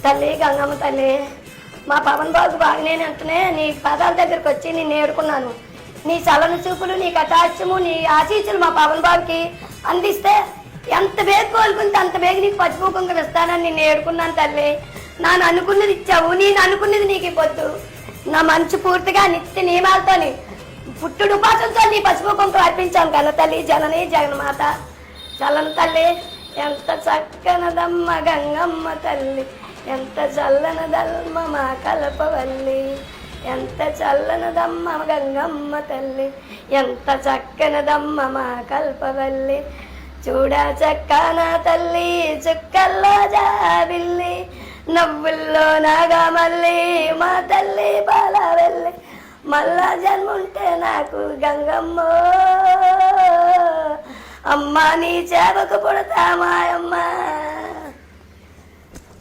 తల్లి గంగమ్మ తల్లి, మా పవన్ బాబు బాగానే అంటనే నీ పదాల దగ్గరకు వచ్చి నేను నేర్చుకున్నాను. నీ చలని చూపులు, నీ కటాక్షము, నీ ఆశీస్సులు మా పవన్ బాబుకి అందిస్తే ఎంత బేగ కోలుకుంటే అంత బేగ నీకు పసుపు కుంకుమ ఇస్తానని నేను నేర్చుకున్నాను తల్లి. నాను అనుకున్నది ఇచ్చావు, నేను అనుకున్నది నీకు ఇవ్వద్దు. నా మనసు పూర్తిగా నిత్య నియమాలతోని పుట్టుడు ఉపాసంతో నీ పసుపు కుంకుమ అర్పించాను కదా తల్లి. జనని జగన్మాత చల్లని తల్లి, ఎంత చక్కనదమ్మ గంగమ్మ తల్లి, ఎంత చల్లనదమ్మ మా కల్పవల్లి, ఎంత చల్లనదమ్మ గంగమ్మ తల్లి, ఎంత చక్కనదమ్మ మా కల్పవల్లి. చూడా చక్కన తల్లి చుక్కల్లో జాబిల్లి, నవ్వుల్లో నాగమల్లి మా తల్లి బాలవెల్లి, మళ్ళా జన్ముంటే నాకు గంగమ్మ, అమ్మ నీ చేపకు పుడతా మాయమ్మ.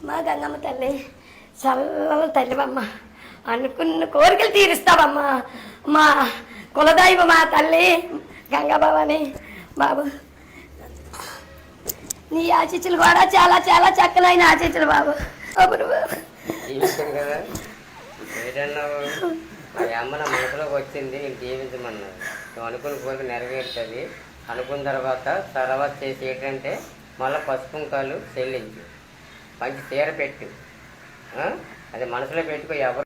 మా గంగమ్మ తల్లి చల్లని తల్లివమ్మ, అనుకున్న కోరికలు తీరుస్తావమ్మా. మా కులదైవ మా తల్లి గంగభవాని బాబు, నీ ఆశీస్సులు కూడా చాలా చాలా చక్కనైన ఆశీస్సులు బాబు. బాబు మా అమ్మ నా మనసులోకి వచ్చింది, నేను జీవించమన్నాను. నువ్వు అనుకున్న కోరిక నెరవేరుతుంది. అనుకున్న తర్వాత చేసి ఏంటంటే మళ్ళీ పసుపుంకాలు చెల్లించు, మంచి చీర పెట్టు, అది మనసులో పెట్టుకో. ఎవరు